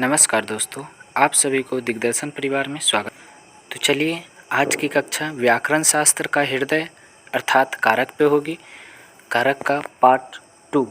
नमस्कार दोस्तों, आप सभी को दिग्दर्शन परिवार में स्वागत। तो चलिए, आज की कक्षा व्याकरण शास्त्र का हृदय अर्थात कारक पे होगी। कारक का पार्ट 2।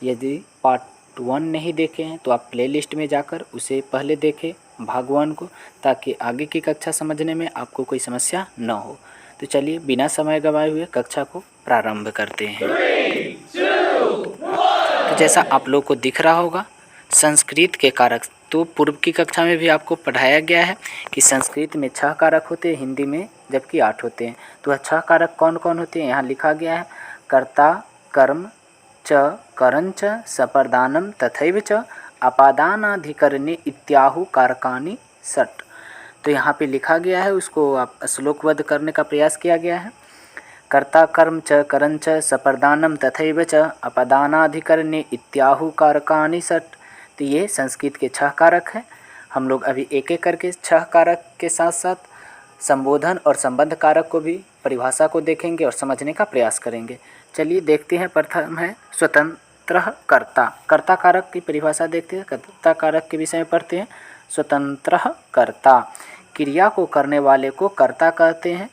यदि पार्ट 1 नहीं देखे हैं तो आप प्लेलिस्ट में जाकर उसे पहले देखें भाग 1 को, ताकि आगे की कक्षा समझने में आपको कोई समस्या न हो। तो चलिए, बिना समय गंवाए हुए कक्षा को प्रारंभ करते हैं। 3, 2, 1। तो जैसा आप लोग को दिख रहा होगा, संस्कृत के कारक तो पूर्व की कक्षा में भी आपको पढ़ाया गया है कि संस्कृत में 6 कारक होते हैं, हिंदी में जबकि 8 होते हैं। तो वह 6 कारक कौन कौन होते हैं यहाँ लिखा गया है। कर्ता, कर्म च, करंच, सपर्दानम तथैव च अपादानाधिकरणे इत्याहु कारकानि षट्। तो यहाँ पे लिखा गया है, उसको आप श्लोकबद्ध करने का प्रयास किया गया है। कर्ता, कर्म च, करंच, सपर्दानम तथैव च अपदानाधिकरणे इत्याहु कारकानि षट्। तो ये संस्कृत के 6 कारक हैं। हम लोग अभी एक एक करके 6 कारक के साथ साथ संबोधन और संबंध कारक को भी परिभाषा को देखेंगे और समझने का प्रयास करेंगे। चलिए देखते हैं। प्रथम है स्वतंत्र कर्ता। कर्ता कारक की परिभाषा देखते हैं। कर्ता कारक के विषय में पढ़ते हैं। स्वतंत्र कर्ता, क्रिया को करने वाले को कर्ता कहते हैं।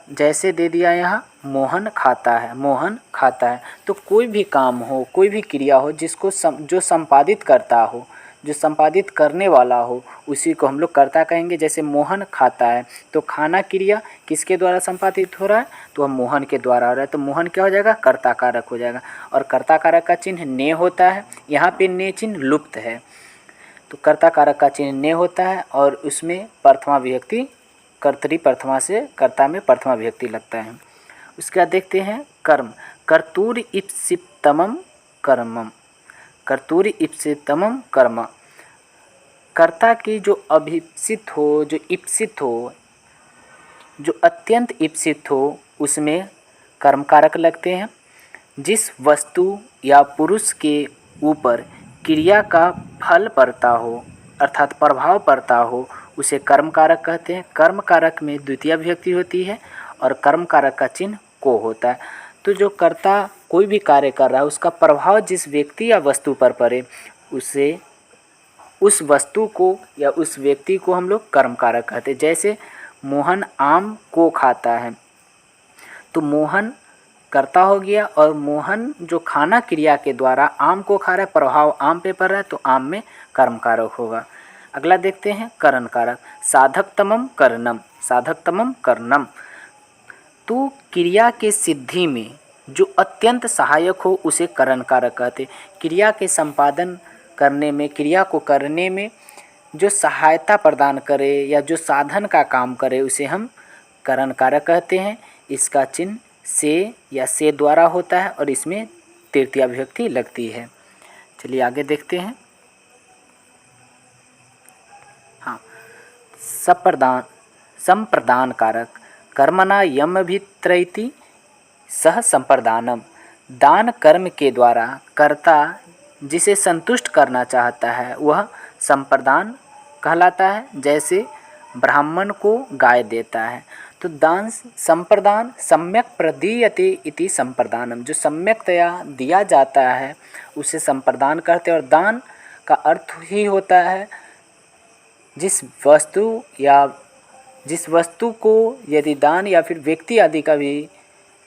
जैसे दे दिया यहाँ, मोहन खाता है। मोहन खाता है तो कोई भी काम हो, कोई भी क्रिया हो जिसको जो संपादित करता हो, जो संपादित करने वाला हो, उसी को हम लोग कर्ता कहेंगे। जैसे मोहन खाता है तो खाना क्रिया किसके द्वारा संपादित हो रहा है, तो वह मोहन के द्वारा हो रहा है। तो मोहन क्या हो जाएगा, कर्ता कारक हो जाएगा। और कर्ता कारक का चिन्ह ने होता है। यहाँ पे ने चिन्ह लुप्त है, तो कर्ता कारक का चिन्ह ने होता है और उसमें प्रथमा विभक्ति, कर्तरी प्रथमा से कर्ता में प्रथमा विभक्ति लगता है। उसके बाद देखते हैं कर्म। कर्तूर इप्सितमम कर्मम। कर्तूर इप्सितमम कर्म, कर्ता की जो अभिप्सित हो, जो इप्सित हो, जो अत्यंत इप्सित हो, उसमें कर्म कारक लगते हैं। जिस वस्तु या पुरुष के ऊपर क्रिया का फल पड़ता हो अर्थात प्रभाव पड़ता हो, उसे कर्म कारक कहते हैं। कर्म कारक में द्वितीय विभक्ति होती है और कर्म कारक का चिन्ह को होता है। तो जो कर्ता कोई भी कार्य कर रहा है, उसका प्रभाव जिस व्यक्ति या वस्तु पर पड़े, उसे उस वस्तु को या उस व्यक्ति को हम लोग कर्म कारक कहते हैं। जैसे मोहन आम को खाता है, तो मोहन कर्ता हो गया और मोहन जो खाना क्रिया के द्वारा आम को खा रहा है, प्रभाव आम पे पड़ रहा है, तो आम में कर्म कारक होगा। अगला देखते हैं करण कारक। साधकतमम करणम। साधकतमम करणम, तो क्रिया के सिद्धि में जो अत्यंत सहायक हो उसे करण कारक कहते। क्रिया के संपादन करने में, क्रिया को करने में जो सहायता प्रदान करे या जो साधन का काम करे, उसे हम करण कारक कहते हैं। इसका चिन्ह से या से द्वारा होता है और इसमें तृतीया विभक्ति लगती है। चलिए आगे देखते हैं। हाँ, संप्रदान कारक। कर्मणा यमभित्रैति सह संप्रदानम। दान कर्म के द्वारा कर्ता जिसे संतुष्ट करना चाहता है वह संप्रदान कहलाता है। जैसे ब्राह्मण को गाय देता है, तो दान संप्रदान सम्यक प्रदीयते इति संप्रदानम। जो सम्यकतया दिया जाता है उसे संप्रदान कहते हैं। और दान का अर्थ ही होता है जिस वस्तु को यदि दान या फिर व्यक्ति आदि का भी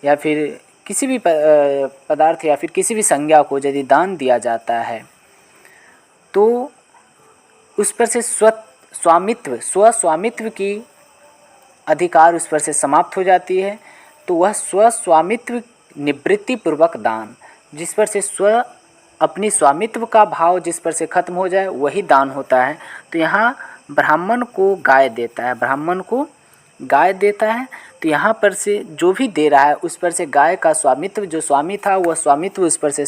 या फिर किसी भी पदार्थ या फिर किसी भी संज्ञा को यदि दान दिया जाता है, तो उस पर से स्वस्वामित्व की अधिकार उस पर से समाप्त हो जाती है। तो वह स्वस्वामित्व निवृत्ति पूर्वक दान, जिस पर से अपनी स्वामित्व का भाव जिस पर से खत्म हो जाए, वही दान होता है। तो यहाँ ब्राह्मण को गाय देता है, ब्राह्मण को गाय देता है, तो यहाँ पर से जो भी दे रहा है उस पर से गाय का स्वामित्व, जो स्वामी था वह स्वामित्व उस पर से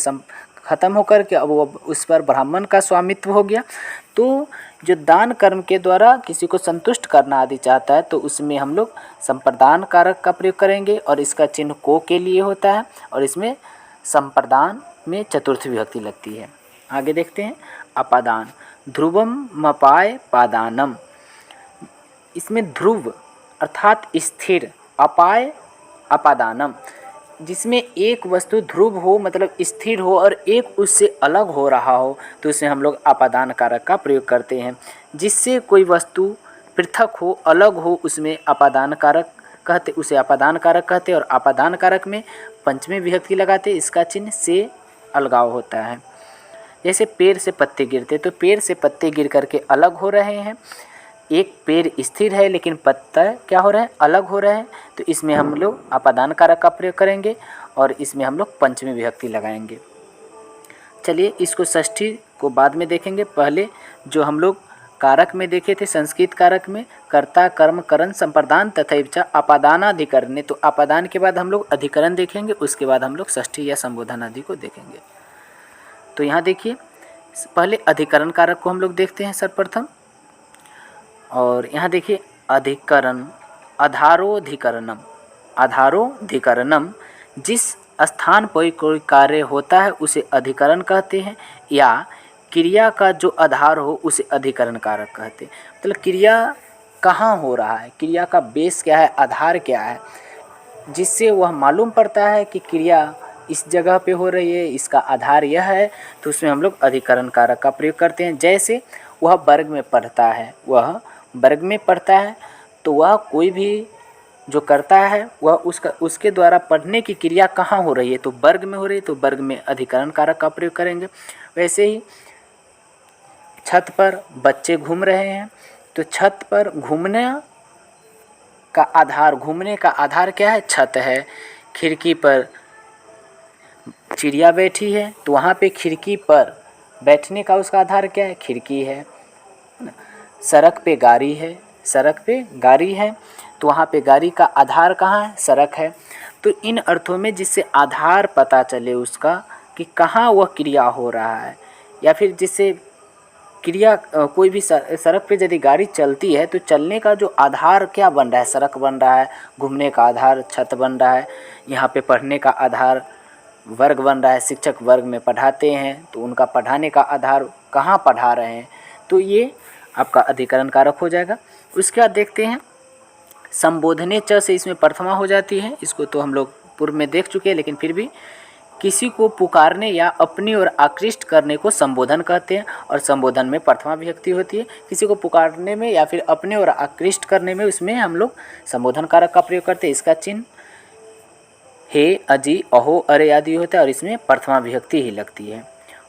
खत्म होकर के अब वो उस पर ब्राह्मण का स्वामित्व हो गया। तो जो दान कर्म के द्वारा किसी को संतुष्ट करना आदि चाहता है, तो उसमें हम लोग संप्रदान कारक का प्रयोग करेंगे और इसका चिन्ह को के लिए होता है और इसमें संप्रदान में चतुर्थ विभक्ति लगती है। आगे देखते हैं अपादान। ध्रुवम मपाय पादानम। इसमें ध्रुव अर्थात स्थिर, अपाय अपादानम, जिसमें एक वस्तु ध्रुव हो मतलब स्थिर हो और एक उससे अलग हो रहा हो तो उसमें हम लोग अपादान कारक का प्रयोग करते हैं। जिससे कोई वस्तु पृथक हो अलग हो उसमें अपादान कारक कहते, उसे अपादान कारक कहते हैं। और अपादान कारक में पंचमी विभक्ति लगाते, इसका चिन्ह से अलगाव होता है। जैसे पेड़ से पत्ते गिरते, तो पेड़ से पत्ते गिर करके अलग हो रहे हैं, एक पेड़ स्थिर है लेकिन पत्ता क्या हो रहा है, अलग हो रहा है, तो इसमें हम लोग अपादान कारक का प्रयोग करेंगे और इसमें हम लोग पंचमी विभक्ति लगाएंगे। चलिए इसको षष्ठी को बाद में देखेंगे। पहले जो हम लोग कारक में देखे थे संस्कृत कारक में कर्ता कर्म करण संप्रदान तथा अपादानाधिकरण, तो अपादान के बाद हम लोग अधिकरण देखेंगे, उसके बाद हम लोग षष्ठी या संबोधन आदि को देखेंगे। तो यहाँ देखिए पहले अधिकरण कारक को हम लोग देखते हैं सर्वप्रथम। और यहाँ देखिए अधिकरण आधारोधिकरणम, आधारोधिकरणम जिस स्थान पर कोई कार्य होता है उसे अधिकरण कहते हैं, या क्रिया का जो आधार हो उसे अधिकरण कारक कहते हैं। मतलब क्रिया कहाँ हो रहा है, क्रिया का बेस क्या है, आधार क्या है, जिससे वह मालूम पड़ता है कि क्रिया इस जगह पे हो रही है, इसका आधार यह है, तो उसमें हम लोग अधिकरण कारक का प्रयोग करते हैं। जैसे वह वर्ग में पढ़ता है, वह वर्ग में पढ़ता है तो वह कोई भी जो करता है वह उसके द्वारा पढ़ने की क्रिया कहाँ हो रही है, तो वर्ग में हो रही है, तो वर्ग में अधिकरण कारक का प्रयोग करेंगे। वैसे ही छत पर बच्चे घूम रहे हैं, तो छत पर घूमने का आधार क्या है, छत है। खिड़की पर चिड़िया बैठी है तो वहाँ पे खिड़की पर बैठने का उसका आधार क्या है, खिड़की है। सड़क पे गाड़ी है, सड़क पे गाड़ी है तो वहाँ पे गाड़ी का आधार कहाँ है, सड़क है। तो इन अर्थों में जिससे आधार पता चले उसका कि कहाँ वह क्रिया हो रहा है, या फिर जिससे क्रिया कोई भी सड़क पे यदि गाड़ी चलती है तो चलने का जो आधार क्या बन रहा है, सड़क बन रहा है, घूमने का आधार छत बन रहा है, यहाँ पे पढ़ने का आधार वर्ग बन रहा है, शिक्षक वर्ग में पढ़ाते हैं तो उनका पढ़ाने का आधार कहाँ पढ़ा रहे हैं, तो ये आपका अधिकरण कारक हो जाएगा। उसके बाद देखते हैं संबोधने च से इसमें प्रथमा हो जाती है, इसको तो हम लोग पूर्व में देख चुके हैं, लेकिन फिर भी किसी को पुकारने या अपनी ओर आकृष्ट करने को संबोधन कहते हैं, और संबोधन में प्रथमा विभक्ति होती है। किसी को पुकारने में या फिर अपने ओर आकृष्ट करने में उसमें हम लोग संबोधन कारक का प्रयोग करते हैं। इसका चिन्ह हे, अजी, अहो, अरे आदि होता है और इसमें प्रथमा विभक्ति ही लगती है।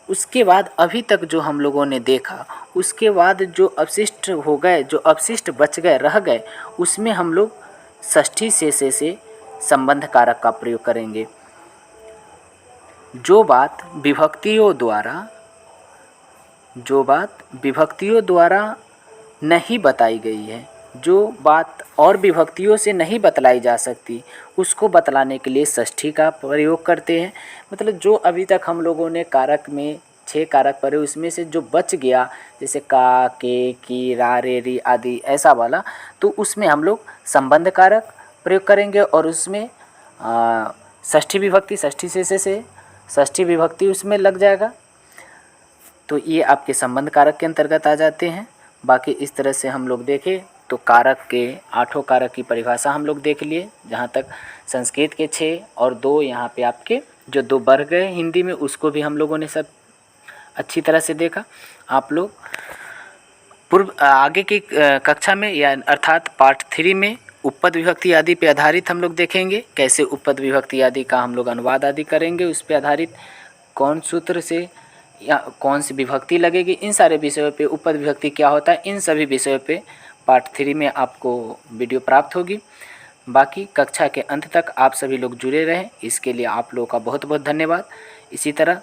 उसके बाद अभी तक जो हम लोगों ने देखा, उसके बाद जो अवशिष्ट हो गए, जो अवशिष्ट बच गए, रह गए, उसमें हम लोग षष्ठी से संबंध कारक का प्रयोग करेंगे। जो बात विभक्तियों द्वारा नहीं बताई गई है, जो बात और विभक्तियों से नहीं बतलाई जा सकती, उसको बतलाने के लिए षष्ठी का प्रयोग करते हैं। मतलब जो अभी तक हम लोगों ने कारक में 6 कारक पढ़े उसमें से जो बच गया, जैसे का, के, की, रा, रे, री आदि ऐसा वाला, तो उसमें हम लोग संबंध कारक प्रयोग करेंगे और उसमें षष्ठी विभक्ति, षष्ठी विभक्ति उसमें लग जाएगा। तो ये आपके संबंध कारक के अंतर्गत आ जाते हैं। बाकी इस तरह से हम लोग देखें तो कारक के 8 कारक की परिभाषा हम लोग देख लिए, जहाँ तक संस्कृत के 6 और 2 यहाँ पे आपके जो 2 बढ़ गए हिंदी में, उसको भी हम लोगों ने सब अच्छी तरह से देखा। आप लोग पूर्व आगे की कक्षा में या अर्थात पार्ट 3 में उपपद विभक्ति आदि पे आधारित हम लोग देखेंगे, कैसे उपपद विभक्ति आदि का हम लोग अनुवाद आदि करेंगे, उस पे आधारित कौन सूत्र से या कौन सी विभक्ति लगेगी, इन सारे विषयों पे, उपपद विभक्ति क्या होता है, इन सभी विषयों पे पार्ट 3 में आपको वीडियो प्राप्त होगी। बाकी कक्षा के अंत तक आप सभी लोग जुड़े रहें, इसके लिए आप लोगों का बहुत बहुत धन्यवाद। इसी तरह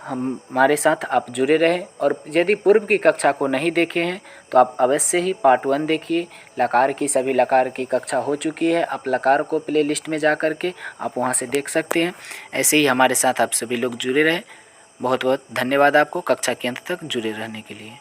हमारे साथ आप जुड़े रहें, और यदि पूर्व की कक्षा को नहीं देखे हैं तो आप अवश्य ही पार्ट 1 देखिए। लकार की सभी लकार की कक्षा हो चुकी है, आप लकार को प्ले लिस्ट में जा कर के आप वहां से देख सकते हैं। ऐसे ही हमारे साथ आप सभी लोग जुड़े रहें। बहुत बहुत धन्यवाद आपको कक्षा के अंत तक जुड़े रहने के लिए।